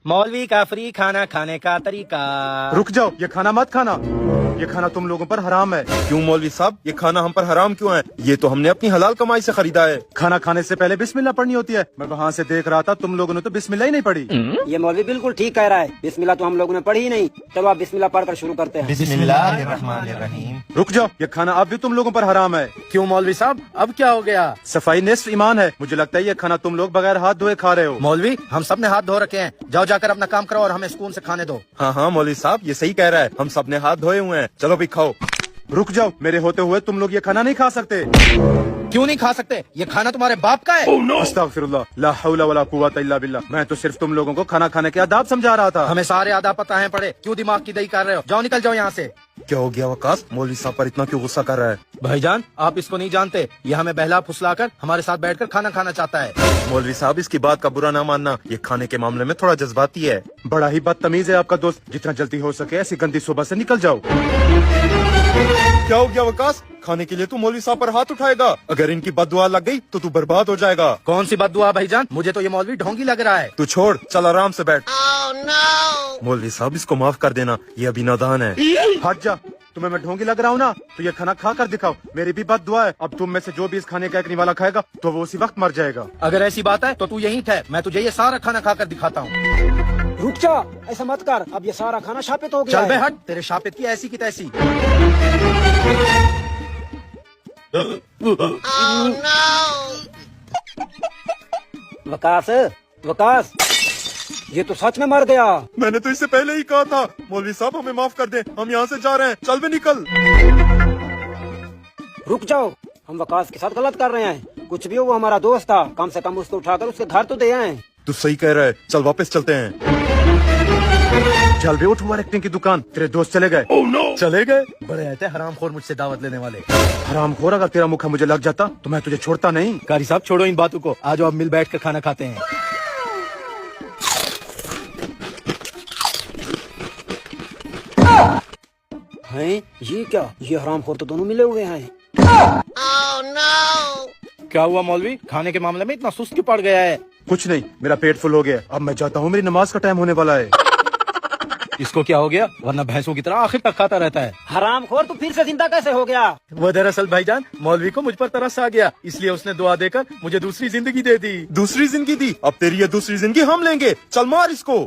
मौलवी का फ्री खाना खाने का तरीका। रुक जाओ, ये खाना मत खाना, ये खाना तुम लोगों पर हराम है। क्यों मौलवी साहब, ये खाना हम पर हराम क्यों है? ये तो हमने अपनी हलाल कमाई से खरीदा है। खाना खाने से पहले बिस्मिल्लाह पढ़नी होती है। मैं वहाँ से देख रहा था, तुम लोगों ने तो बिस्मिल्लाह ही नहीं पढ़ी। ये मौलवी बिल्कुल ठीक कह रहा है, बिस्मिल्लाह तो हम लोगों ने पढ़ी ही नहीं। चलो आप बिस्मिल्लाह पढ़कर शुरू करते हैं। बिस्मिल्लाहिर्रहमानिर्रहीम। रुक जाओ, ये खाना अब भी तुम लोगों पर हराम है। क्यों मौलवी साहब, अब क्या हो गया? सफाई निस्फ ईमान है। मुझे लगता है ये खाना तुम लोग बगैर हाथ धोए खा रहे हो। मौलवी, हम सब ने हाथ धो रखे हैं। जाओ जाकर अपना काम करो और हमें सुकून से खाने दो। हाँ हाँ मौलवी साहब, ये सही कह रहा है, हम सब ने हाथ धोए हुए हैं। चलो भी खाओ। रुक जाओ, मेरे होते हुए तुम लोग ये खाना नहीं खा सकते। क्यों नहीं खा सकते? ये खाना तुम्हारे बाप का है। अस्तगफिरुल्लाह, ला हौला वला कुव्वता इल्ला बिल्लाह। मैं तो सिर्फ तुम लोगों को खाना खाने के आदाब समझा रहा था। हमें सारे आदाब पता है पड़े, क्यों दिमाग की दही कर रहे हो? जाओ निकल जाओ यहाँ से। क्या हो गया वकास, मौलवी साहब पर इतना क्यों गुस्सा कर रहा है? भाईजान, आप इसको नहीं जानते, ये हमें बहला फुसलाकर हमारे साथ बैठकर खाना खाना चाहता है। मौलवी साहब, इसकी बात का बुरा ना मानना, ये खाने के मामले में थोड़ा जज्बाती है। बड़ा ही बदतमीज है आपका दोस्त। जितना जल्दी हो सके ऐसी गंदी सुबह से निकल जाओ। क्या हो गया वकास, खाने के लिए तू मौलवी साहब पर हाथ उठाएगा? अगर इनकी बददुआ लग गई तो तू बर्बाद हो जाएगा। कौन सी बददुआ भाईजान? मुझे तो ये मौलवी ढोंगी लग रहा है। तू छोड़, चल आराम से बैठ। मौलवी साहब, इसको माफ कर देना, ये अभी नादान है। हट जा, तुम्हें मैं ढोंगी लग रहा हूँ ना? तो ये खाना खा कर दिखाओ, मेरी भी बद दुआ है। अब तुम में से जो भी इस खाने का एक निवाला खाएगा तो वो उसी वक्त मर जाएगा। अगर ऐसी बात है तो तू यहीं ठहर, मैं तुझे ये सारा खाना खाकर दिखाता हूँ। रुक जा, ऐसा मत कर, अब ये सारा खाना शापित हो गया चल बे है। हट, तेरे शापित की ऐसी की तैसी। वकास, वकास, ये तो सच में मर गया। मैंने तो इससे पहले ही कहा था। मौलवी साहब, हमें माफ कर दे, हम यहाँ से जा रहे हैं। चल बे निकल। रुक जाओ, हम वकास के साथ गलत कर रहे हैं। कुछ भी हो, वो हमारा दोस्त था, कम से कम उसको उठाकर उसके घर तो दे आए। तू सही कह रहा है, चल वापस चलते हैं। चल बे उठ, ओवर एक्टिंग की दुकान, तेरे दोस्त चले गए। चले गए? बड़े आते हरामखोर मुझसे दावत लेने वाले। हरामखोर, अगर तेरा मुखा मुझे लग जाता तो मैं तुझे छोड़ता नहीं। कारी साहब, छोड़ो इन बातों को, आज अब मिल बैठ कर खाना खाते हैं। हैं? ये क्या? ये हरामखोर तो दोनों मिले हुए हैं। क्या हुआ मौलवी, खाने के मामले में इतना सुस्त क्यों पड़ गया है? कुछ नहीं, मेरा पेट फुल हो गया, अब मैं जाता हूँ, मेरी नमाज का टाइम होने वाला है। इसको क्या हो गया? वरना भैंसों की तरह आखिर तक खाता रहता है। हरामखोर तो फिर से जिंदा कैसे हो गया? वो दरअसल भाईजान, मौलवी को मुझ पर तरस आ गया, इसलिए उसने दुआ देकर मुझे दूसरी जिंदगी दे दी। दूसरी जिंदगी दी? अब तेरी ये दूसरी जिंदगी हम लेंगे। चल मार इसको।